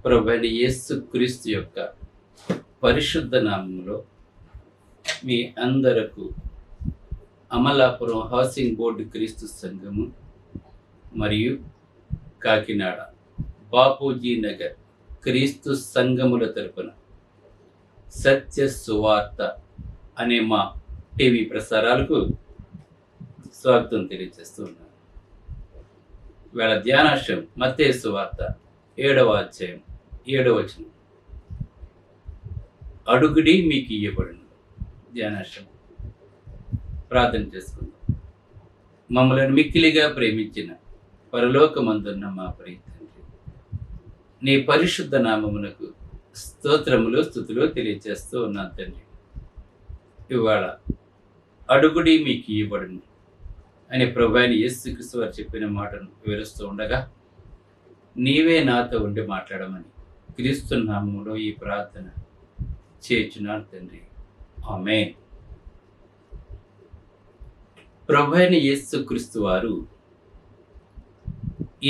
ప్రభువైన యేసుక్రీస్తు యొక్క పరిశుద్ధ నామములో మీ అందరకు అమలాపురం హౌసింగ్ బోర్డు క్రీస్తు సంఘము మరియు కాకినాడ బాపూజీ నగర్ క్రీస్తు సంఘముల తరపున సత్య సువార్త అనే మా టీవీ ప్రసారాలకు స్వాగతం తెలియజేస్తూ ఉన్నాను. వేళ ధ్యానాశయం మత్తయి సువార్త 7వ అధ్యాయం 7వ వచనం. అడుగుడి మీకు ఇయ్యబడును. ధ్యానాశయం. ప్రార్థన చేసుకుందాం. మమ్మల్ని మిక్కిలిగా ప్రేమించిన పరలోకమందున్న మా ప్రియ తండ్రి, నీ పరిశుద్ధ నామమునకు స్తోత్రములు స్తుతులు తెలియజేస్తూ ఉన్నాను తండ్రి. ఇవాళ అడుగుడి మీకు ఇవ్వబడును అని ప్రభువైన యేసుక్రీస్తు వారు చెప్పిన మాటను వివరిస్తూ ఉండగా నీవే నాతో ఉండి మాట్లాడమని క్రీస్తు నామములో ఈ ప్రార్థన చేయుచున్నాను తండ్రి. ఆమేన్. ప్రభువైన యేసుక్రీస్తు వారు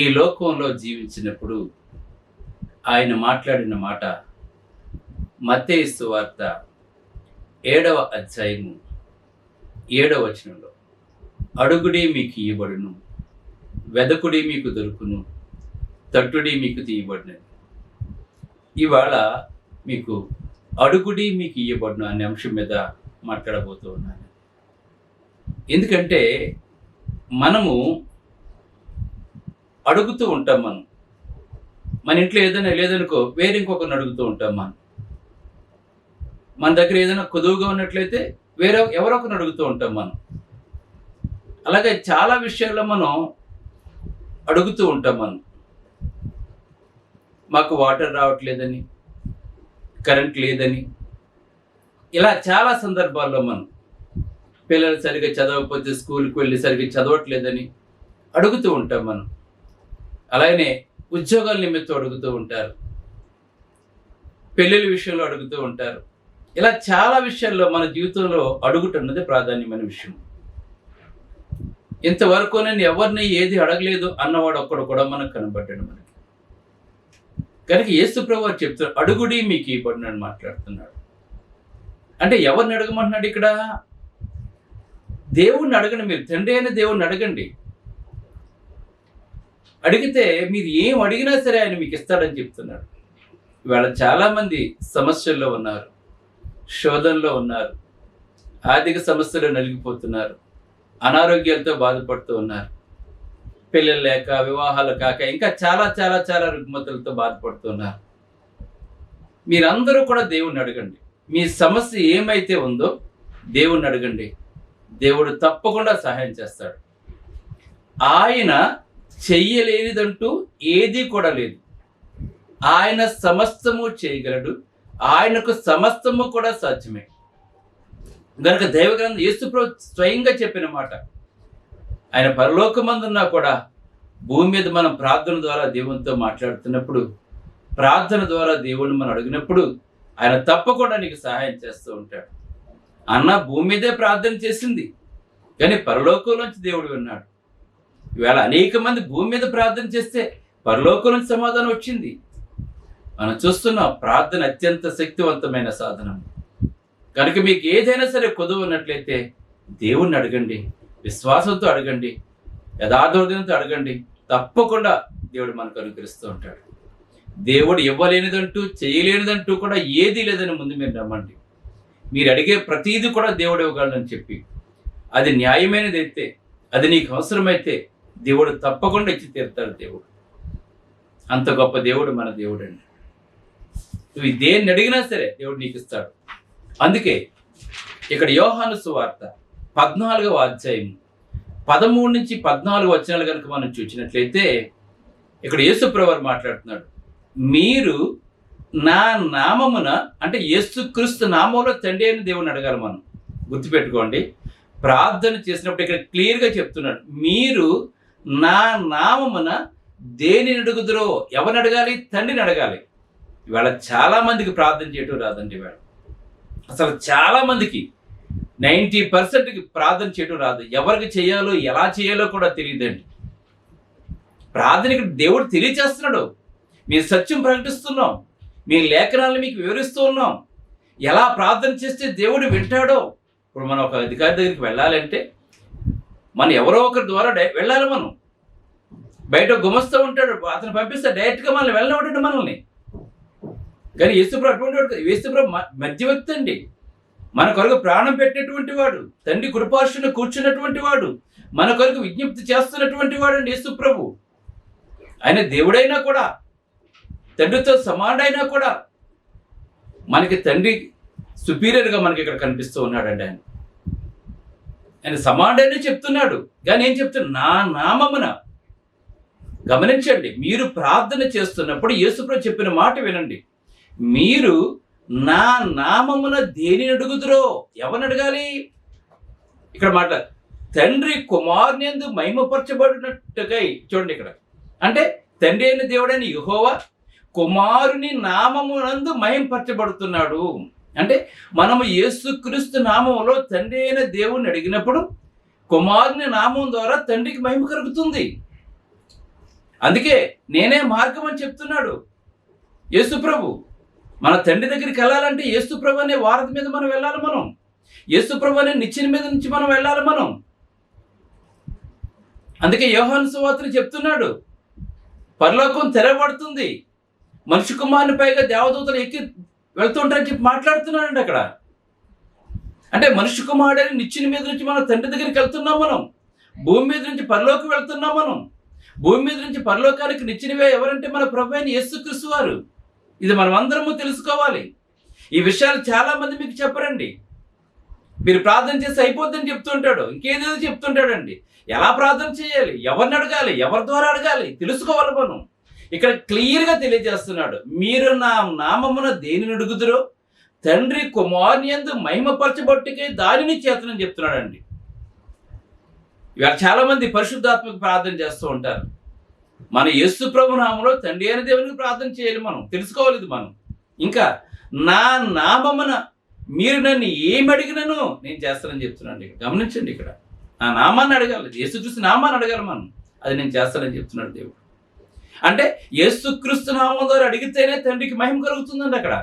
ఈ లోకంలో జీవించినప్పుడు ఆయన మాట్లాడిన మాట మత్తయి సువార్త 7వ అధ్యాయము 7వ వచనంలో, అడుగుడి మీకు ఇయ్యబడును, వెదకుడి మీకు దొరుకును, తట్టుడి మీకు తీయబడును. ఇవాళ మీకు అడుగుడి మీకు ఇయ్యబడును అనే అంశం మీద మాట్లాడబోతూ ఉన్నాను. ఎందుకంటే మనము అడుగుతూ ఉంటాం. మన ఇంట్లో ఏదైనా లేదనుకో వేరే ఇంకొకరిని అడుగుతూ ఉంటాం. మన దగ్గర ఏదైనా కొదువుగా ఉన్నట్లయితే వేరే ఎవరో ఒకరిని అడుగుతూ ఉంటాం మనం. అలాగే చాలా విషయాల్లో మనం అడుగుతూ ఉంటాం. మాకు వాటర్ రావట్లేదని, కరెంట్ లేదని, ఇలా చాలా సందర్భాల్లో మనం పిల్లలు సరిగ్గా చదవకపోతే స్కూల్కి వెళ్ళి సరిగ్గా చదవట్లేదని అడుగుతూ ఉంటాం మనం. అలాగనే ఉద్యోగాల నిమిత్తం అడుగుతూ ఉంటారు, పెళ్ళిళ్ళ విషయంలో అడుగుతూ ఉంటారు. ఇలా చాలా విషయాల్లో మన జీవితంలో అడుగుతున్నది ప్రాధాన్యమైన విషయం. ఇంతవరకు నేను ఎవరిని ఏది అడగలేదు అన్నవాడు ఒక్కడు కూడా మనకు కనబడ్డాడు మనకి. కనుక యేసు ప్రభువు చెప్తాడు అడుగుడి మీకు ఇవ్వబడును అని మాట్లాడుతున్నాడు. అంటే ఎవరిని అడగమంటున్నాడు ఇక్కడ? దేవుణ్ణి అడగండి. మీరు తండ్రి అయిన దేవుణ్ణి అడగండి. అడిగితే మీరు ఏం అడిగినా సరే ఆయన మీకు ఇస్తాడని చెప్తున్నాడు. ఇవాళ చాలామంది సమస్యల్లో ఉన్నారు, శోధనలో ఉన్నారు, ఆర్థిక సమస్యలు నలిగిపోతున్నారు, అనారోగ్యాలతో బాధపడుతూ ఉన్నారు, పిల్లలు లేక, వివాహాలు కాక, ఇంకా చాలా చాలా చాలా రుగ్మతలతో బాధపడుతున్నారు. మీరందరూ కూడా దేవుణ్ణి అడగండి. మీ సమస్య ఏమైతే ఉందో దేవుణ్ణి అడగండి. దేవుడు తప్పకుండా సహాయం చేస్తాడు. ఆయన చెయ్యలేనిదంటూ ఏదీ కూడా లేదు. ఆయన సమస్తము చేయగలడు. ఆయనకు సమస్తము కూడా సాధ్యమే. గనుక దైవగ్రంథం యేసుప్రభు స్వయంగా చెప్పిన మాట, ఆయన పరలోకమందున్నా కూడా భూమి మీద మనం ప్రార్థన ద్వారా దేవునితో మాట్లాడుతున్నప్పుడు, ప్రార్థన ద్వారా దేవుని మనం అడిగినప్పుడు ఆయన తప్పకుండా నీకు సహాయం చేస్తూ ఉంటాడు. అన్న భూమి మీదే ప్రార్థన చేసింది, కానీ పరలోకంలోంచి దేవుడు విన్నాడు. ఇవాళ అనేక మంది భూమి మీద ప్రార్థన చేస్తే పరలోకం నుంచి సమాధానం వచ్చింది. మనం చూస్తున్నాం ప్రార్థన అత్యంత శక్తివంతమైన సాధనం. కనుక మీకు ఏదైనా సరే కొదువు ఉన్నట్లయితే దేవుణ్ణి అడగండి, విశ్వాసంతో అడగండి, యథార్థంతో అడగండి. తప్పకుండా దేవుడు మనకు అనుగ్రహిస్తూ ఉంటాడు. దేవుడు ఇవ్వలేనిదంటూ చేయలేనిదంటూ కూడా ఏదీ లేదని ముందు మీరు నమ్మండి. మీరు అడిగే ప్రతీది కూడా దేవుడు ఇవ్వగలడని చెప్పి, అది న్యాయమైనది అయితే, అది నీకు అవసరమైతే దేవుడు తప్పకుండా ఇచ్చి తీరుతాడు. దేవుడు అంత గొప్ప దేవుడు మన దేవుడు అండి. నువ్వు దేన్ని అడిగినా సరే దేవుడు నీకు ఇస్తాడు. అందుకే ఇక్కడ యోహాను సువార్త 14వ అధ్యాయం 13 నుంచి 14 వచనాలు కనుక మనం చూసినట్లయితే ఇక్కడ యేసుప్రభు వారు మాట్లాడుతున్నాడు. మీరు నా నామమున, అంటే యేసుక్రీస్తు నామంలో తండ్రి అయిన దేవుని అడగాలి. మనం గుర్తుపెట్టుకోండి, ప్రార్థన చేసినప్పుడు ఇక్కడ క్లియర్గా చెప్తున్నాడు, మీరు నా నామమున దేనిని అడుగుదురో. ఎవరిని అడగాలి? తండ్రిని అడగాలి. ఇవాళ చాలా మందికి ప్రార్థన చేయటం రాదండి. ఇవాళ అసలు చాలా మందికి 90%కి ప్రార్థన చేయటం రాదు. ఎవరికి చేయాలో ఎలా చేయాలో కూడా తెలియదండి. ప్రార్థన ఇక్కడ దేవుడు తెలియచేస్తున్నాడు. మీ సత్యం ప్రకటిస్తున్నాం, మీ లేఖనాలను మీకు వివరిస్తూ ఉన్నాం. ఎలా ప్రార్థన చేస్తే దేవుడు వింటాడో. ఇప్పుడు మనం ఒక అధికారి దగ్గరికి వెళ్ళాలంటే మనం ఎవరో ఒకరి ద్వారా వెళ్ళాలి. మనం బయట గుమస్తూ ఉంటాడు, అతను పంపిస్తే డైరెక్ట్గా మనల్ని వెళ్ళనివ్వడండి మనల్ని. కానీ యేసుప్రభు అటువంటి వాడు. యేసుప్రభు మధ్యవర్తి అండి. మన కొరకు ప్రాణం పెట్టినటువంటి వాడు, తండ్రి కృపార్షును కూర్చున్నటువంటి వాడు, మన కొరకు విజ్ఞప్తి చేస్తున్నటువంటి వాడు అండి యేసుప్రభు. ఆయన దేవుడైనా కూడా, తండ్రితో సమానుడైనా కూడా మనకి తండ్రి సుపీరియర్గా మనకి ఇక్కడ కనిపిస్తూ ఉన్నాడండి. ఆయన సమానుడైనా చెప్తున్నాడు. కానీ ఏం చెప్తున్నాడు? నా నామమున. గమనించండి, మీరు ప్రార్థన చేస్తున్నప్పుడు యేసుప్రభు చెప్పిన మాట వినండి. మీరు నా నామమున దేనిని అడుగుదురో. ఎవరిని అడగాలి? ఇక్కడ మాట తండ్రి కుమారుని యందు మహిమపరచబడినట్టుగా. చూడండి ఇక్కడ, అంటే తండ్రి అయిన దేవుడైన యెహోవా కుమారుని నామమునందు మహిమపరచబడుతున్నాడు. అంటే మనము యేసుక్రీస్తు నామములో తండ్రి అయిన దేవుణ్ణి అడిగినప్పుడు కుమారుని నామం ద్వారా తండ్రికి మహిమ కలుగుతుంది. అందుకే నేనే మార్గం అని చెప్తున్నాడు యేసుప్రభు. మన తండ్రి దగ్గరికి వెళ్ళాలంటే యేసుప్రభు అనే వారధి మీద మనం వెళ్ళాలి. మనం యేసుప్రభు అనే నిచ్చెన మీద నుంచి మనం వెళ్ళాలి. మనం అందుకే యోహాను సువార్తను చెప్తున్నాడు, పరలోకం తెరవబడుతుంది, మనిషి కుమారుని పైగా దేవదూతలు ఎక్కి వెళ్తుంటారని చెప్పి మాట్లాడుతున్నాడండి అక్కడ. అంటే మనిషి కుమారుడని నిచ్చెన మీద నుంచి మనం తండ్రి దగ్గరికి వెళ్తున్నాం. మనం భూమి మీద నుంచి పరలోకి వెళ్తున్నాం. మనం భూమి మీద నుంచి పరలోకానికి నిచ్చెనవే ఎవరంటే మన ప్రభు అయిన యేసుక్రీస్తు వారు. ఇది మనం అందరము తెలుసుకోవాలి. ఈ విషయాలు చాలా మంది మీకు చెప్పరండి. మీరు ప్రార్థన చేస్తే అయిపోద్దని చెప్తుంటాడు, ఇంకేదేదో చెప్తుంటాడండి. ఎలా ప్రార్థన చేయాలి, ఎవరిని అడగాలి, ఎవరి ద్వారా అడగాలి తెలుసుకోవాలి. మనం ఇక్కడ క్లియర్గా తెలియజేస్తున్నాడు, మీరు నా నామమున దేనిని అడుగుదురో తండ్రి కుమారుని యందు మహిమపరచబట్టుకే దానిని చేతనని చెప్తున్నాడండి. ఇవాళ చాలా మంది పరిశుద్ధాత్మకు ప్రార్థన చేస్తూ ఉంటారు. మన యేసు ప్రభు నామములో తండ్రి అయిన దేవునికి ప్రార్థన చేయాలి. మనం తెలుసుకోవాలి మనం. ఇంకా నా నామమున మీరు నన్ను ఏమి అడిగినను నేను చేస్తానని చెప్తున్నాను. గమనించండి, ఇక్కడ నా నామాన్ని అడగాలి, యేసుక్రీస్తు నామాన్ని అడగాలి మనం. అది నేను చేస్తానని చెప్తున్నాడు దేవుడు. అంటే యేసుక్రీస్తు నామం ద్వారా అడిగితేనే తండ్రికి మహిమ కలుగుతుందండి. అక్కడ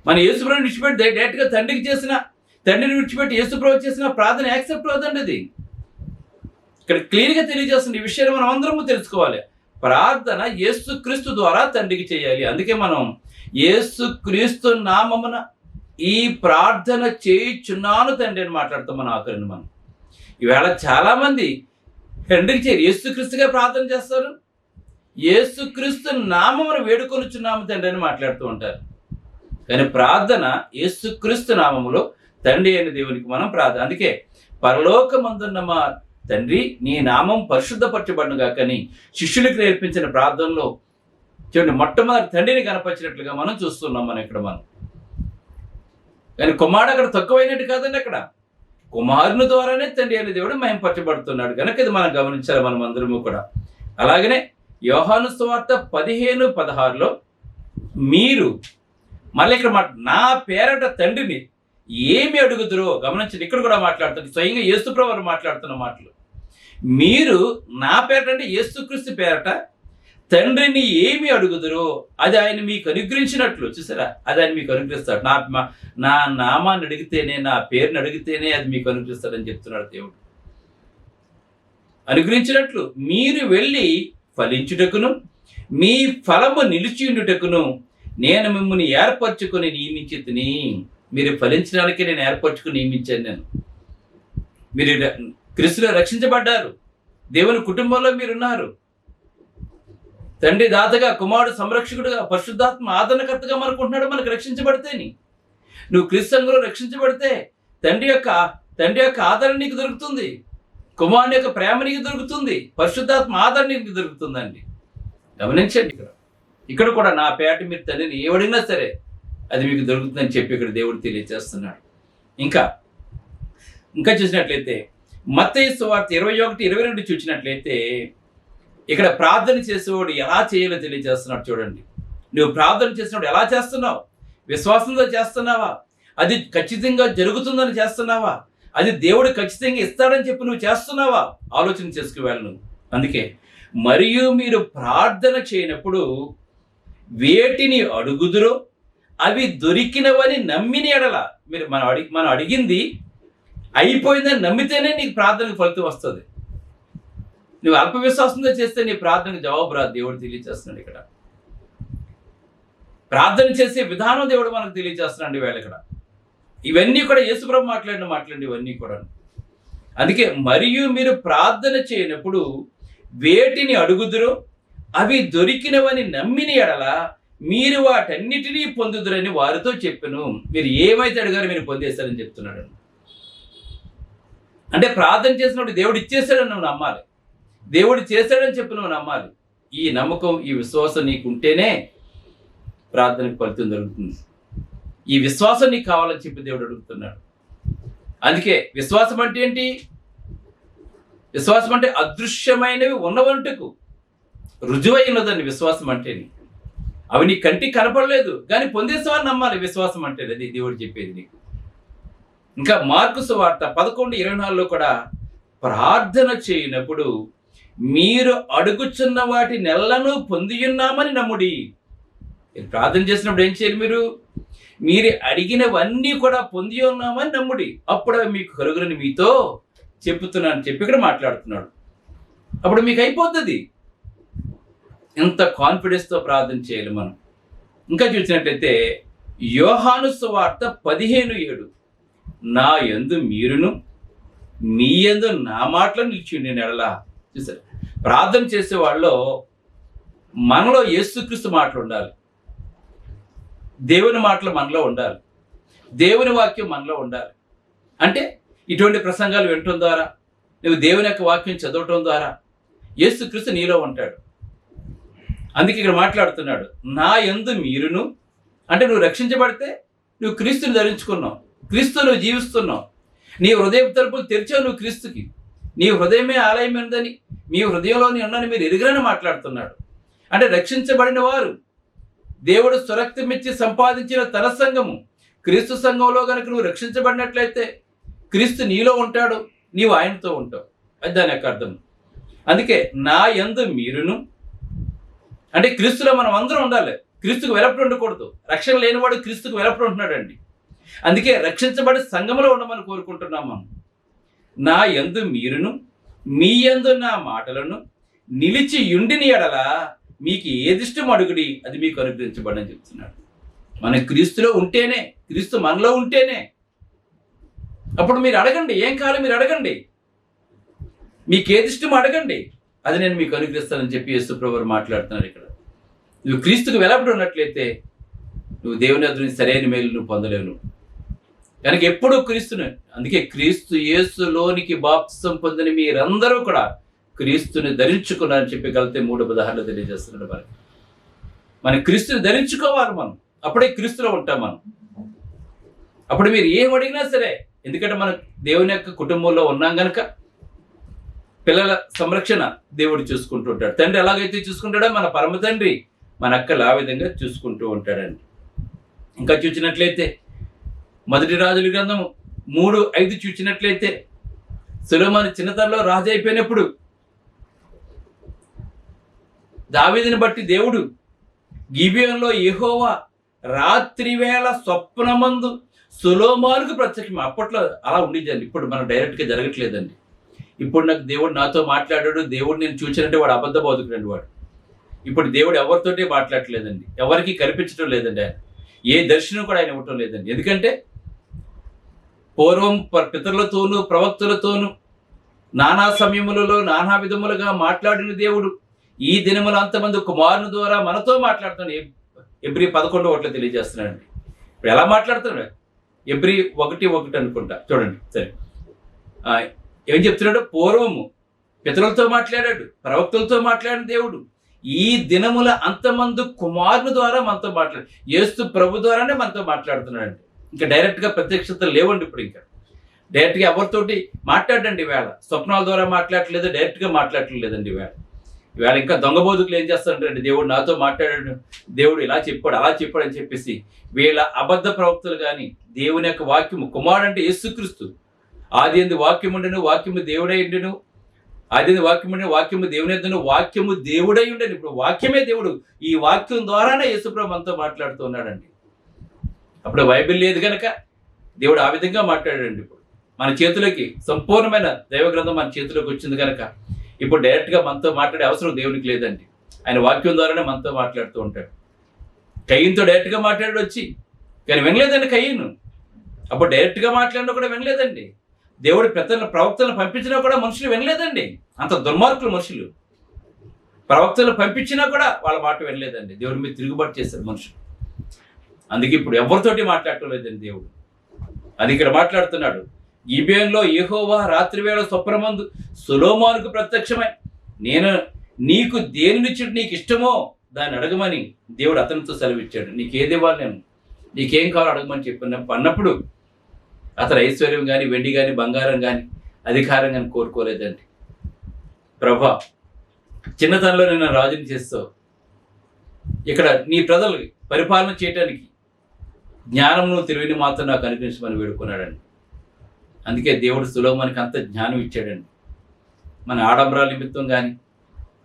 మన యేసుప్రభుని విడిచిపెట్టి డైరెక్ట్గా తండ్రికి చేసిన, తండ్రిని విడిచిపెట్టి యేసుప్రభు చేసిన ప్రార్థన యాక్సెప్ట్ అవుతుంది. అది ఇక్కడ క్లియర్గా తెలియజేస్తుంది. ఈ విషయాన్ని మనం అందరము తెలుసుకోవాలి. ప్రార్థన యేసుక్రీస్తు ద్వారా తండ్రికి చేయాలి. అందుకే మనం యేసుక్రీస్తు నామమున ఈ ప్రార్థన చేయుచున్నాను తండ్రి అని మాట్లాడుతాం. మనం ఆఖరిని మనం ఈవేళ చాలా మంది తండ్రికి చేయరు, యేసుక్రీస్తుగా ప్రార్థన చేస్తారు. యేసుక్రీస్తు నామమును వేడుకొనుచున్నాము తండ్రి అని మాట్లాడుతూ ఉంటారు. కానీ ప్రార్థన యేసుక్రీస్తు నామములో తండ్రి అయిన దేవునికి మనం ప్రార్థన. అందుకే పరలోకమందున్న మా తండ్రి నీ నామం పరిశుద్ధపరచబడును గాక అని శిష్యులకు నేర్పించిన ప్రార్థనలో చూడండి, మొట్టమొదటి తండ్రిని కనపరిచినట్లుగా మనం చూస్తున్నాం. మనం ఇక్కడ మనం కానీ కుమారుడు అక్కడ తక్కువైనట్టు కాదండి. అక్కడ కుమారుని ద్వారానే తండ్రి అయిన దేవుడు మహిమపరచబడుతున్నాడు కనుక ఇది మనం గమనించాలి మనం అందరము కూడా. అలాగనే యోహాను సువార్త 15:16లో మీరు మళ్ళీ ఇక్కడ నా పేరట తండ్రిని ఏమి అడుగుదురో గమనించండి. ఇక్కడ కూడా మాట్లాడుతుంది, స్వయంగా యేసుప్రభు మాట్లాడుతున్న మాటలు. మీరు నా పేరట అంటే యేసుక్రీస్తు పేరట తండ్రిని ఏమి అడుగుదురో అది ఆయన మీకు అనుగ్రహించినట్లు. చూసారా, అది ఆయన మీకు అనుగ్రహిస్తాడు. నా నామాన్ని అడిగితేనే, నా పేరుని అడిగితేనే అది మీకు అనుగ్రహిస్తాడని చెప్తున్నాడు దేవుడు. అనుగ్రహించినట్లు మీరు వెళ్ళి ఫలించుటకును మీ ఫలము నిలిచియుండుటకును నేను మిమ్మల్ని ఏర్పరచుకొని నియమించితిని. మీరు ఫలించడానికి నేను ఏర్పరచుకుని నియమించాను. మీరు క్రీస్తులో రక్షించబడ్డారు, దేవుని కుటుంబంలో మీరున్నారు. తండ్రి దాతగా, కుమారుడు సంరక్షకుడుగా, పరిశుద్ధాత్మ ఆదరణకర్తగా మనకుంటున్నాడు. మనకు రక్షించబడితేని నువ్వు క్రీస్తు సంఘంలో రక్షించబడితే తండ్రి యొక్క ఆదరణ నీకు దొరుకుతుంది, కుమారుని యొక్క ప్రేమ నీకు దొరుకుతుంది, పరిశుద్ధాత్మ ఆదరణ నీకు దొరుకుతుందండి. గమనించండి, ఇక్కడ కూడా నా పేట మీరు తండ్రిని ఏవడినా సరే అది మీకు దొరుకుతుందని చెప్పి ఇక్కడ దేవుడు తెలియజేస్తున్నాడు. ఇంకా చూసినట్లయితే మత్తయి సువార్త 21:22 చూసినట్లయితే ఇక్కడ ప్రార్థన చేసేవాడు ఎలా చేయాలో తెలియజేస్తున్నాడు. చూడండి, నువ్వు ప్రార్థన చేసినప్పుడు ఎలా చేస్తున్నావు? విశ్వాసంతో చేస్తున్నావా? అది ఖచ్చితంగా జరుగుతుందని చేస్తున్నావా? అది దేవుడు ఖచ్చితంగా ఇస్తాడని చెప్పి నువ్వు చేస్తున్నావా? ఆలోచన చేసుకువెళ్ళు నువ్వు. అందుకే మరియు మీరు ప్రార్థన చేయనప్పుడు వేటిని అడుగుదురో అవి దొరికినవని నమ్మిన ఎడల, మీరు మనం అడిగింది అయిపోయిందని నమ్మితేనే నీకు ప్రార్థనకు ఫలితం వస్తుంది. నువ్వు అల్ప విశ్వాసంతో చేస్తే నీ ప్రార్థనకు జవాబు రాదు. దేవుడు తెలియజేస్తున్నాడు ఇక్కడ. ప్రార్థన చేసే విధానం దేవుడు మనకు తెలియజేస్తున్నాడు వేళ ఇక్కడ. ఇవన్నీ కూడా యేసుప్రభు మాట్లాడిన ఇవన్నీ కూడా. అందుకే మరియు మీరు ప్రార్థన చేయనప్పుడు వేటిని అడుగుదురో అవి దొరికినవని నమ్మిన ఎడల మీరు వాటన్నిటినీ పొందుదురని వారితో చెప్పెను. మీరు ఏమైతే అడిగారో మీరు పొందేశారని చెప్తున్నాడు. అంటే ప్రార్థన చేసినప్పుడు దేవుడు ఇచ్చేసాడని నువ్వు నమ్మాలి. దేవుడు చేశాడని చెప్పి నువ్వు నమ్మాలి. ఈ నమ్మకం, ఈ విశ్వాసం నీకు ఉంటేనే ప్రార్థనకు ఫలితం దొరుకుతుంది. ఈ విశ్వాసం నీకు కావాలని చెప్పి దేవుడు అడుగుతున్నాడు. అందుకే విశ్వాసం అంటే ఏంటి? విశ్వాసం అంటే అదృశ్యమైనవి ఉన్నవంటకు రుజువై ఉన్నదండి విశ్వాసం అంటేని. అవి నీ కంటికి కనపడలేదు కానీ పొందేసావని నమ్మాలి. విశ్వాసం అంటే అది దేవుడు చెప్పేది నీకు. ఇంకా మార్కు సువార్త 11:24లో కూడా ప్రార్థన చేయనప్పుడు మీరు అడుగుచున్న వాటి నెలను పొంది ఉన్నామని నమ్ముడి. ప్రార్థన చేసినప్పుడు ఏం చేయాలి? మీరు అడిగినవన్నీ కూడా పొంది ఉన్నామని నమ్ముడి, అప్పుడు మీకు కలుగునని మీతో చెప్పుతున్నాను చెప్పి ఇక్కడ మాట్లాడుతున్నాడు. అప్పుడు మీకు అయిపోతుంది. ఎంత కాన్ఫిడెన్స్తో ప్రార్థన చేయాలి మనం. ఇంకా చూసినట్లయితే యోహాను సువార్త 15:7 నా యందు మీరును మీ యందు నా మాటలు నిలిచి ఉండిన ఎడల. చూసారు, ప్రార్థన చేసే వాళ్ళలో మనలో యేసుక్రీస్తు మాటలు ఉండాలి, దేవుని మాటలు మనలో ఉండాలి, దేవుని వాక్యం మనలో ఉండాలి. అంటే ఇటువంటి ప్రసంగాలు వినటం ద్వారా, నువ్వు దేవుని యొక్క వాక్యం చదవటం ద్వారా యేసుక్రీస్తు నీలో ఉంటాడు. అందుకే ఇక్కడ మాట్లాడుతున్నాడు, నా యందు మీరును. అంటే నువ్వు రక్షించబడితే నువ్వు క్రీస్తుని ధరించుకున్నావు, క్రీస్తు నువ్వు జీవిస్తున్నావు, నీ హృదయ తలుపులు తెరిచావు నువ్వు క్రీస్తుకి. నీ హృదయమే ఆలయం ఉందని, మీ హృదయంలోని ఉన్నని మీరు ఎరుగరని మాట్లాడుతున్నాడు. అంటే రక్షించబడిన వారు, దేవుడు స్వరక్తమిచ్చి సంపాదించిన తన సంఘము, క్రీస్తు సంఘంలో కనుక నువ్వు రక్షించబడినట్లయితే క్రీస్తు నీలో ఉంటాడు, నీవు ఆయనతో ఉంటావు. అది దాని యొక్క అర్థం. అందుకే నా యందు మీరును అంటే క్రీస్తులో మనం అందరం ఉండాలి. క్రీస్తుకు వెలపడి ఉండకూడదు. రక్షణ లేనివాడు క్రీస్తుకు వెలపడి ఉంటున్నాడండి. అందుకే రక్షించబడి సంఘంలో ఉండమని కోరుకుంటున్నాం మనం. నా యందు మీరును మీ యందు నా మాటలను నిలిచి యుండిని ఎడల మీకు ఏదిష్టం అడుగుడి అది మీకు అనుగ్రహించబడని చెప్తున్నాడు. మన క్రీస్తులో ఉంటేనే, క్రీస్తు మనలో ఉంటేనే అప్పుడు మీరు అడగండి, ఏం కావాలి మీరు అడగండి, మీకు ఏదిష్టం అడగండి, అది నేను మీకు అనుగ్రహిస్తానని చెప్పి యేసు ప్రభువు మాట్లాడుతున్నాడు ఇక్కడ. నువ్వు క్రీస్తుకు వెలపడి ఉన్నట్లయితే నువ్వు దేవుని ఎదురు సరైన మేలు నువ్వు పొందలేవు. కనుక ఎప్పుడూ క్రీస్తుని, అందుకే క్రీస్తు యేసులోనికి బాప్తిసం పొందిన మీరందరూ కూడా క్రీస్తుని ధరించుకున్నారని చెప్పి గలతీ 3:16 తెలియజేస్తున్నాడు. మన క్రీస్తుని ధరించుకోవాలి మనం, అప్పుడే క్రీస్తులో ఉంటాం మనం. అప్పుడు మీరు ఏం అడిగినా సరే, ఎందుకంటే మనం దేవుని యొక్క కుటుంబంలో ఉన్నాం కనుక పిల్లల సంరక్షణ దేవుడు చూసుకుంటూ ఉంటాడు. తండ్రి ఎలాగైతే చూసుకుంటాడో మన పరమ తండ్రి మన అక్కలు ఆ విధంగా చూసుకుంటూ ఉంటాడండి. ఇంకా చూసినట్లయితే 1 రాజుల గ్రంథము 3:5 చూసినట్లయితే సొలొమోను చిన్నతనంలో రాజు అయిపోయినప్పుడు దావీదుని బట్టి దేవుడు గిబియోనులో యెహోవా రాత్రి వేళ స్వప్నమందు సొలొమోనుకు ప్రత్యక్షం. అప్పట్లో అలా ఉండేదండి, ఇప్పుడు మనం డైరెక్ట్గా జరగట్లేదండి. ఇప్పుడు నాకు దేవుడు నాతో మాట్లాడాడు, దేవుడు నేను చూసినట్టే వాడు అబద్ధ బోధకుడండి వాడు. ఇప్పుడు దేవుడు ఎవరితోటి మాట్లాడట్లేదండి, ఎవరికి కనిపించడం లేదండి. ఆయన ఏ దర్శనం కూడా ఆయన ఇవ్వటం లేదండి. ఎందుకంటే పూర్వం పితరులతోనూ ప్రవక్తలతోనూ నానా సమయములలో నానా విధములుగా మాట్లాడిన దేవుడు ఈ దినముల అంతమంది కుమారుని ద్వారా మనతో మాట్లాడుతున్నాడు. ఎబ్రీ 11:1 తెలియజేస్తున్నాడండి. ఇప్పుడు ఎలా మాట్లాడుతున్నాడు? ఎబ్రీ 1:1 అనుకుంటా, చూడండి సరే. ఏం చెప్తున్నాడు? పూర్వము పితరులతో మాట్లాడాడు, ప్రవక్తలతో మాట్లాడిన దేవుడు ఈ దినముల అంతమంది కుమారుని ద్వారా మనతో మాట్లాడు, యేసు ప్రభు ద్వారానే మనతో మాట్లాడుతున్నాడు. ఇంకా డైరెక్ట్గా ప్రత్యక్షతలు లేవండి. ఇప్పుడు ఇంకా డైరెక్ట్గా ఎవరితోటి మాట్లాడండి. వేళ స్వప్నాల ద్వారా మాట్లాడట్లేదు, డైరెక్ట్గా మాట్లాడట్లేదండి. వేళ ఇంకా దొంగ బోధకులు ఏం చేస్తారంటే దేవుడు నాతో మాట్లాడాడు, దేవుడు ఇలా చెప్పాడు అలా చెప్పాడు అని చెప్పేసి వీళ్ళ అబద్ధ ప్రవక్తలు కానీ దేవుని యొక్క వాక్యము, కుమారుడు అంటే యేసుక్రీస్తు, ఆది యందు వాక్యం ఉండెను, వాక్యము దేవుడై ఉండెను, ఆది వాక్యం అంటే వాక్యము దేవుని యొద్దను, వాక్యము దేవుడై ఉండేది. ఇప్పుడు వాక్యమే దేవుడు. ఈ వాక్యం ద్వారానే యేసుప్రభు మనతో మాట్లాడుతూ ఉన్నాడండి. అప్పుడు బైబిల్ లేదు కనుక దేవుడు ఆ విధంగా మాట్లాడాడండి. ఇప్పుడు మన చేతులకి సంపూర్ణమైన దైవ గ్రంథం మన చేతిలోకి వచ్చింది కనుక ఇప్పుడు డైరెక్ట్గా మనతో మాట్లాడే అవసరం దేవునికి లేదండి. ఆయన వాక్యం ద్వారానే మనతో మాట్లాడుతూ ఉంటాడు. కయ్యంతో డైరెక్ట్గా మాట్లాడి వచ్చి, కానీ వినలేదండి కయ్యను. అప్పుడు డైరెక్ట్గా మాట్లాడినా కూడా వినలేదండి. దేవుడు ప్రవక్తలను పంపించినా కూడా మనుషులు వినలేదండి. అంత దుర్మార్గులు మనుషులు. ప్రవక్తలను పంపించినా కూడా వాళ్ళ మాట వినలేదండి. దేవుడి మీద తిరుగుబాటు చేశారు మనుషులు. అందుకే ఇప్పుడు ఎవరితోటి మాట్లాడటం లేదండి దేవుడు. అది ఇక్కడ మాట్లాడుతున్నాడు. గిబియోనులో యెహోవా రాత్రివేళ స్వప్నమందు సొలొమోనుకు ప్రత్యక్షమై, నేను నీకు దేనినిచ్చి నీకు ఇష్టమో దాన్ని అడగమని దేవుడు అతనితో సెలవిచ్చాడు. నీకేది ఇవ్వాలి, నేను నీకేం కావాలో అడగమని అన్నప్పుడు అతను ఐశ్వర్యం కానీ, వెండి కానీ, బంగారం కానీ, అధికారం కానీ కోరుకోలేదండి. ప్రభా, చిన్నతనంలో నేను రాజుని చేస్తావు, ఇక్కడ నీ ప్రజలు పరిపాలన చేయటానికి జ్ఞానమును తెలివిని మాత్రం నాకు అనుగ్రహించమని వేడుకున్నాడండి. అందుకే దేవుడు సొలొమోనుకి అంత జ్ఞానం ఇచ్చాడండి. మన ఆడంబరాల నిమిత్తం కానీ,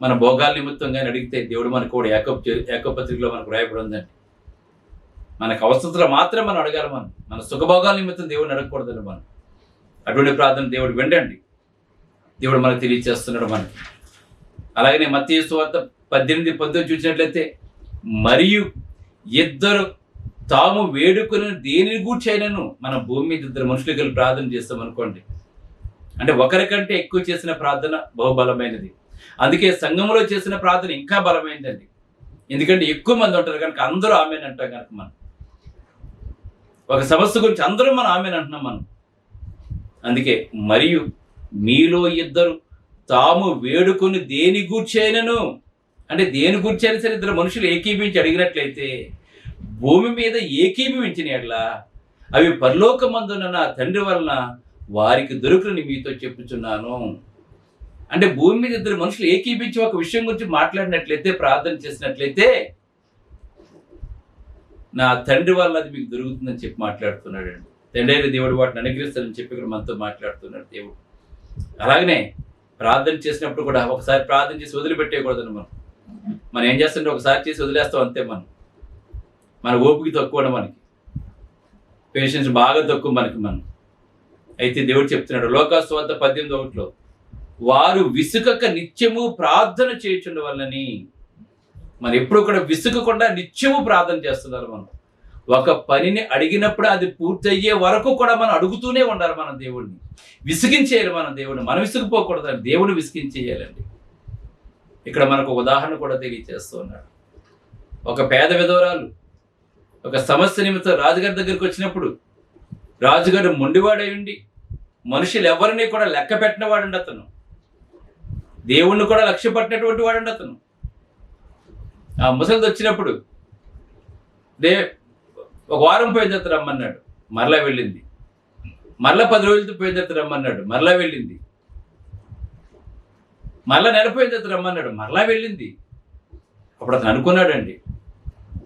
మన భోగాల నిమిత్తం కానీ అడిగితే దేవుడు మనకు కూడా యాకోబు పత్రికలో మనకు రాయబడి ఉందండి. మనకు అవసరతలో మాత్రమే మనం అడగాలి. మన సుఖభోగాల నిమిత్తం దేవుడిని అడగకూడదండి. మనం అటువంటి ప్రార్థన దేవుడు వినండి. దేవుడు మనకు తెలియచేస్తున్నాడు మనకి. అలాగనే మత్తయి సువార్త 18:19 చూసినట్లయితే, మరియు ఇద్దరు తాము వేడుకొని దేనిని గూర్చైనను, మన భూమి మీద ఇద్దరు మనుషులు కలిసి ప్రార్థన చేస్తాం అనుకోండి, అంటే ఒకరికంటే ఎక్కువ చేసిన ప్రార్థన బహుబలమైనది. అందుకే సంఘంలో చేసిన ప్రార్థన ఇంకా బలమైందండి. ఎందుకంటే ఎక్కువ మంది ఉంటారు కనుక అందరూ ఆమెన్ అంటాం కనుక మనం ఒక సమస్య గురించి అందరూ మనం ఆమెన్ అంటున్నాం మనం. అందుకే మరియు మీలో ఇద్దరు తాము వేడుకొని దేని గూర్చైనను, అంటే దేని గూర్చైనా సరే ఇద్దరు మనుషులు ఏకీభించి అడిగినట్లయితే, భూమి మీద ఏకీభవించిన ఎట్లా అవి పరలోకమందున నా తండ్రి వలన వారికి దొరుకునని మీతో చెప్పుచున్నాను. అంటే భూమి మీద ఇద్దరు మనుషులు ఏకీభించి ఒక విషయం గురించి మాట్లాడినట్లయితే, ప్రార్థన చేసినట్లయితే, నా తండ్రి వల్ల అది మీకు దొరుకుతుందని చెప్పి మాట్లాడుతున్నాడు అండి. తండ్రి అయిన దేవుడు వాటిని అనుగ్రహిస్తారని చెప్పి ఇక్కడ మనతో మాట్లాడుతున్నాడు దేవుడు. అలాగనే ప్రార్థన చేసినప్పుడు కూడా ఒకసారి ప్రార్థన చేసి వదిలిపెట్టేయకూడదని మనం ఏం చేస్తుంటే ఒకసారి చేసి వదిలేస్తాం అంతే. మన ఓపిక తక్కువ, మనకి పేషెన్స్ బాగా తక్కువ మనం. అయితే దేవుడు చెప్తున్నాడు లోకాసు వార్త 18:1, వారు విసుకక నిత్యము ప్రార్థన చేయుచుండ వల్లని. మనం ఎప్పుడు కూడా విసుకకుండా నిత్యము ప్రార్థన చేస్తున్నారు. మనం ఒక పనిని అడిగినప్పుడు అది పూర్తయ్యే వరకు కూడా మనం అడుగుతూనే ఉండాలి. మనం దేవుడిని విసిగించేయాలి. మనం విసిగిపోకూడదు, దేవుని విసిగించేయాలండి. ఇక్కడ మనకు ఉదాహరణ కూడా తెలియజేస్తూ ఉన్నాడు. ఒక పేద విధవరాలు ఒక సమస్య నిమిత్తం రాజుగారి దగ్గరికి వచ్చినప్పుడు, రాజుగారు మొండివాడై ఉండి మనుషులు ఎవరిని కూడా లెక్క పెట్టిన వాడండి అతను. దేవుణ్ణి కూడా లక్ష్య పట్టినటువంటి వాడండి అతను. ఆ ముసలిది వచ్చినప్పుడు ఒక వారం పోయిన తర్వాత రమ్మన్నాడు, మరలా వెళ్ళింది. మరలా 10 రోజులతో పోయిన తర్వాత రమ్మన్నాడు, మరలా వెళ్ళింది. మరలా నెలపోయిన తర్వాత రమ్మన్నాడు, మరలా వెళ్ళింది. అప్పుడు అతను అనుకున్నాడండి,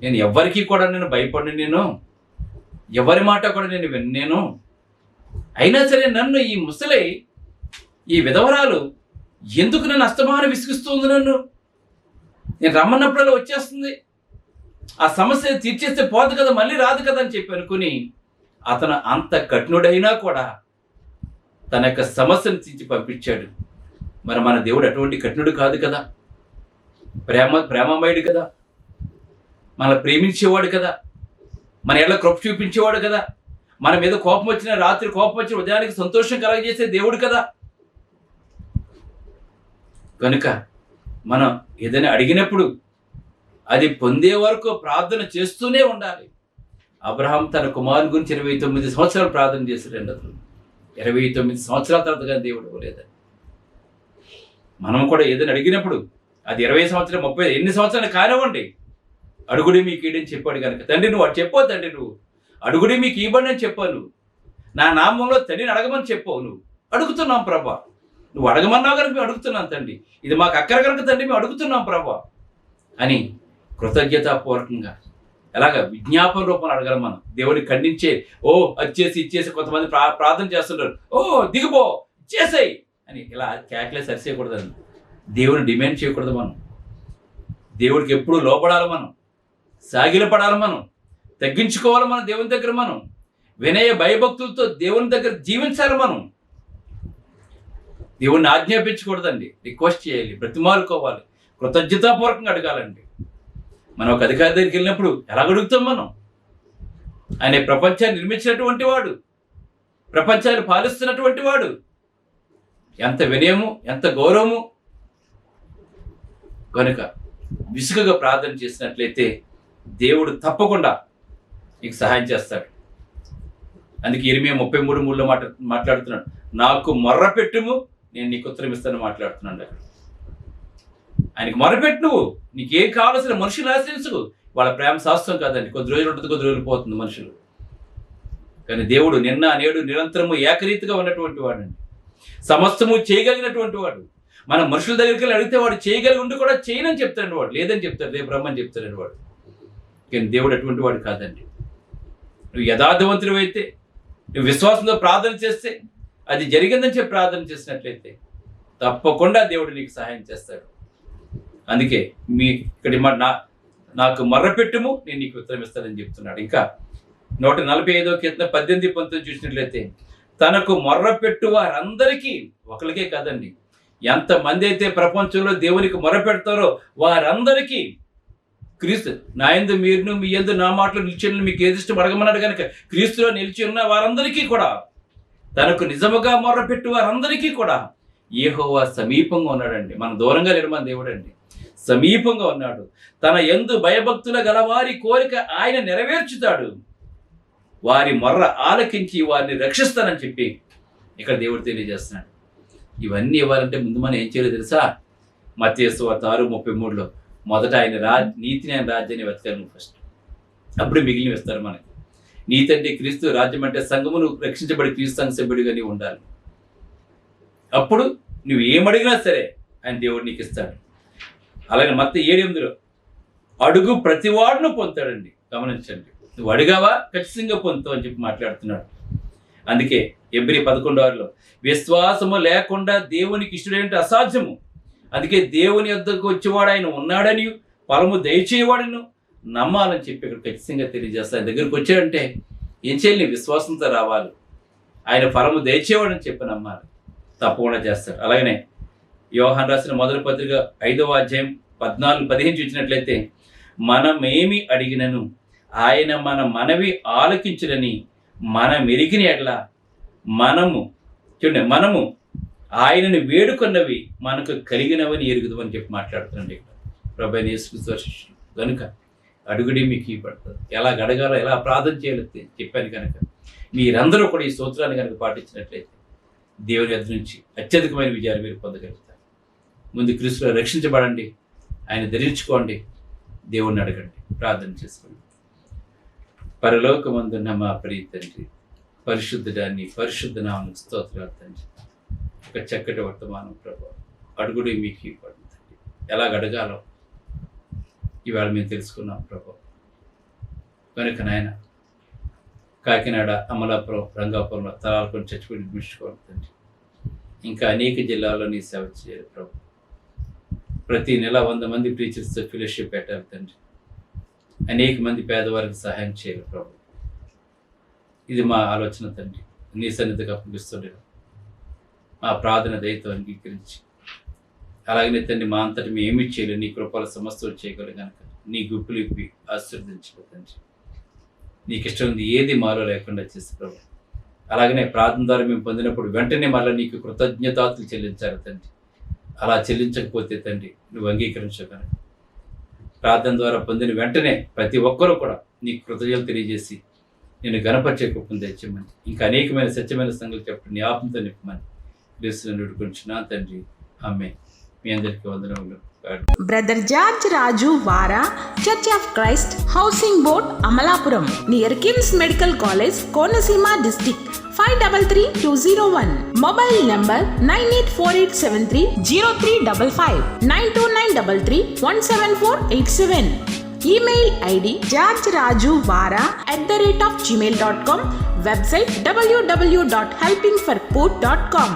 నేను ఎవరికి కూడా నేను భయపడి, నేను ఎవరి మాట కూడా నేను విన్నేను, అయినా సరే నన్ను ఈ ముసలి, ఈ విధవరాలు ఎందుకు నన్ను అస్తమానం విసిగిస్తుంది, నన్ను నేను రమ్మన్నప్పుడల్లా వచ్చేస్తుంది, ఆ సమస్య తీర్చేస్తే పోదు కదా, మళ్ళీ రాదు కదా అని చెప్పి అనుకుని అతను అంత కఠినుడైనా కూడా తన యొక్క సమస్యను తీర్చి పంపించాడు. మరి మన దేవుడు అటువంటి కఠినుడు కాదు కదా, ప్రేమమయుడు కదా, మన ప్రేమించేవాడు కదా, మన ఎట్లా కృప చూపించేవాడు కదా, మన మీద కోపం వచ్చిన రాత్రి కోపం వచ్చిన ఉదయానికి సంతోషం కలగజేసే దేవుడు కదా. కనుక మనం ఏదైనా అడిగినప్పుడు అది పొందే వరకు ప్రార్థన చేస్తూనే ఉండాలి. అబ్రహాం తన కుమారుని గురించి 29 సంవత్సరాలు ప్రార్థన చేశాడండి. అతను 29 సంవత్సరాల తర్వాత కానీ దేవుడు ఇవ్వలేదని. మనం కూడా ఏదైనా అడిగినప్పుడు అది 20 సంవత్సరాలు 30 ఎన్ని సంవత్సరాలు కానివ్వండి, అడుగుడి మీకు ఈడని చెప్పాడు కనుక, తండ్రి నువ్వు అటు చెప్పావు, తండ్రి నువ్వు అడుగుడి మీకు ఇవ్వండి అని చెప్పావు, నా నామంలో తండ్రిని అడగమని చెప్పావు, నువ్వు అడుగుతున్నాం ప్రభా, నువ్వు అడగమన్నావు కనుక మేము అడుగుతున్నాం తండ్రి, ఇది మాకు అక్కర కనుక తండ్రి మేము అడుగుతున్నాం ప్రభా అని కృతజ్ఞతాపూర్వకంగా ఎలాగ విజ్ఞాపన రూపంలో అడగాలి. మనం దేవుడిని ఖండించే అది చేసి ఇచ్చేసి కొంతమంది ప్రార్థన చేస్తుంటారు, దిగిపో చేసేయి అని ఇలా కేకలే సరిచేయకూడదండి. దేవుని డిమాండ్ చేయకూడదు. మనం దేవుడికి ఎప్పుడూ లోపడాలి, మనం సాగిలపడాలి, మనం తగ్గించుకోవాలి, మనం దేవుని దగ్గర మనం వినయ భయభక్తులతో దేవుని దగ్గర జీవించాలి. మనం దేవుణ్ణి ఆజ్ఞాపించకూడదండి, రిక్వెస్ట్ చేయాలి, బ్రతిమాలుకోవాలి, కృతజ్ఞతాపూర్వకంగా అడగాలండి. మనం ఒక అధికారి దగ్గరికి వెళ్ళినప్పుడు ఎలా అడుగుతాం? మనం ఆయన ప్రపంచాన్ని నిర్మించినటువంటి వాడు, ప్రపంచాన్ని పాలిస్తున్నటువంటి వాడు. ఎంత వినయము, ఎంత గౌరవము. కనుక విసుగుగా ప్రార్థన చేసినట్లయితే దేవుడు తప్పకుండా నీకు సహాయం చేస్తాడు. అందుకే ఇర్మియా 33:3 మాట్లాడుతున్నాడు, నాకు మొర్ర పెట్టుము నేను నీకు ఉత్తరం ఇస్తాను మాట్లాడుతున్నాడు. ఆయనకి మొరపెట్టు, నువ్వు నీకేం కావాల్సిన మనుషులు ఆశ్రయించు. వాళ్ళ ప్రేమ శాస్త్రం కాదండి, కొద్ది రోజులు ఉంటుంది, కొద్ది రోజులు పోతుంది మనుషులు. కానీ దేవుడు నిన్న నేడు నిరంతరము ఏకరీతిగా ఉన్నటువంటి వాడండి, సమస్తము చేయగలిగినటువంటి వాడు. మనం మనుషుల దగ్గరికి వెళ్ళి అడిగితే వాడు చేయగలిగి ఉండి కూడా చేయనని చెప్తాడు, వాడు లేదని చెప్తాడు, రేపు బ్రహ్మని చెప్తాడు వాడు. కానీ దేవుడు అటువంటి వాడు కాదండి. నువ్వు యథార్థవంతుడు అయితే, నువ్వు విశ్వాసంతో ప్రార్థన చేస్తే, అది జరిగిందని చెప్పి ప్రార్థన చేసినట్లయితే తప్పకుండా దేవుడు నీకు సహాయం చేస్తాడు. అందుకే మీ ఇక్కడ నాకు మొర్రపెట్టుము నేను నీకు ఉత్తరం ఇస్తానని చెప్తున్నాడు. ఇంకా 145వ కీర్తన 18-19 చూసినట్లయితే, తనకు మొర్రపెట్టు వారందరికీ, ఒకరికే కాదండి, ఎంతమంది అయితే ప్రపంచంలో దేవునికి మొరపెడతారో వారందరికీ క్రీస్తు నా యందు మీరును మీ యందు నా మాటలు నిలిచి మీకు ఏది ఇష్టం అడగమన్నాడు కనుక క్రీస్తులో నిలిచి ఉన్న వారందరికీ కూడా, తనకు నిజముగా మొర్రపెట్టు వారందరికీ కూడా యెహోవా సమీపంగా ఉన్నాడండి. మన దూరంగా లేడు మన దేవుడు అండి, సమీపంగా ఉన్నాడు. తన యందు భయభక్తుల గలవారి కోరిక ఆయన నెరవేర్చుతాడు, వారి మొర్ర ఆలకించి వారిని రక్షిస్తానని చెప్పి ఇక్కడ దేవుడు తెలియజేస్తున్నాడు. ఇవన్నీ ఇవ్వాలంటే ముందు మనం ఏం చేయాలో తెలుసా? మత్తయి సువార్త 6:33లో మొదట ఆయన నీతిని, ఆయన రాజ్యాన్ని వెతకాలి ఫస్ట్, అప్పుడు మిగిలిన ఇస్తారు మనకి. నీతి అంటే క్రీస్తు, రాజ్యం అంటే సంఘమును రక్షించబడి క్రీస్తు సంఘ సభ్యుడిగా నీవు ఉండాలి. అప్పుడు నువ్వు ఏమడిగినా సరే ఆయన దేవుడు నీకు ఇస్తాడు. అలాగే మత్తయి 7:8లో అడుగు ప్రతివాడును పొందుతాడండి. గమనించండి, నువ్వు అడిగావా ఖచ్చితంగా పొందుతావు అని చెప్పి మాట్లాడుతున్నాడు. అందుకే హెబ్రీ 11:6లో విశ్వాసము లేకుండా దేవునికి ఇష్టడేంటి అసాధ్యము. అందుకే దేవుని యొద్దకు వచ్చేవాడు ఆయన ఉన్నాడని, ఫలము దయచేయవాడను నమ్మాలని చెప్పి ఇక్కడ ఖచ్చితంగా తెలియజేస్తాడు. ఆయన దగ్గరికి వచ్చాడంటే ఏం చేయాలి? విశ్వాసంతో రావాలి, ఆయన ఫలము దయచేవాడని చెప్పి నమ్మాలి, తప్పకుండా చేస్తాడు. అలాగనే యోహాను రాసిన మొదటి పత్రిక 5వ అధ్యాయం 14-15 చూసినట్లయితే, మనమేమి అడిగినను ఆయన మన మనవి ఆలకించులని మనం ఎరిగిన ఎట్లా మనము ఆయనను వేడుకొన్నవి మనకు కలిగినవని ఎరుగుదామని చెప్పి మాట్లాడుతున్నాండి ఇక్కడ ప్రభువైన యేసుక్రీస్తు శిష్యులు. కనుక అడుగుడి మీకు ఇవ్వబడుతుంది. ఎలా అడగాలో, ఎలా ప్రార్థన చేయాలో చెప్పాను. కనుక మీరందరూ కూడా ఈ సూత్రాన్ని కనుక పాటించినట్లయితే దేవుని యొద్ద నుంచి అత్యధికమైన విజయాలు మీరు పొందగలుగుతారు. ముందు క్రీస్తులో రక్షించబడండి, ఆయన ధరించుకోండి, దేవుణ్ణి అడగండి, ప్రార్థన చేసుకోండి. పరలోకమందున్న మా ప్రియ తండ్రి, పరిశుద్ధుడాన్ని, పరిశుద్ధ నామమునకు స్తోత్రాలు తండ్రి. ఒక చక్కటి వర్తమానం ప్రభు, అడుగుడి మీకు ఇవ్వబడుతుంది. ఎలా అడగాలో ఇవాళ మేము తెలుసుకున్నాం ప్రభు. కనుక నాయన కాకినాడ, అమలాపురం, రంగాపురంలో తలాలకొని చచ్చిపోయి నిర్మించుకోవాలి తండ్రి. ఇంకా అనేక జిల్లాల్లో నీ సేవ చేయాలి ప్రభు. ప్రతి నెల 100 మంది ప్రీచర్స్తో ఫెలోషిప్ పెట్టాలి తండ్రి. అనేక మంది పేదవారికి సహాయం చేయాలి ప్రభు. ఇది మా ఆలోచన తండ్రి, నీ సన్నిధిగా అప్పగిస్తుండేది మా ప్రార్థన దయతో అంగీకరించి, అలాగనే తండ్రి మా అంతటి మేము ఏమి చేయలేదు, నీ కృపల సమస్యలు చేయగలరు కనుక నీ గుప్పులు ఇప్పి ఆశీర్వదించుకో తండ్రి. నీకు ఇష్టం ఉంది ఏది మాలో లేకుండా చేసి ప్రభు. అలాగనే ప్రార్థన ద్వారా మేము పొందినప్పుడు వెంటనే మళ్ళీ నీకు కృతజ్ఞతాతులు చెల్లించాలి తండ్రి. అలా చెల్లించకపోతే తండ్రి నువ్వు అంగీకరించవు కనుక ప్రార్థన ద్వారా పొందిన వెంటనే ప్రతి ఒక్కరూ కూడా నీకు కృతజ్ఞతలు తెలియజేసి నేను గణపరిచే కృపను తెచ్చమని, ఇంకా అనేకమైన సత్యమైన సంగతులు చెప్పండి, నీ ఆత్మతో నింపమని క్రీస్తుని వేడుకొంచున్నా తండ్రి. ఆమేన్. మీ అందరికీ వందనములు. బ్రదర్ జార్జ్ రాజు వారా, church of Christ, housing board, Amalapuram, near KIMS medical college, Konaseema district 523201. Mobile number 9848730355, 929331747. Email ID georgerajuvara@gmail.com. Website www.helpingforpoor.com.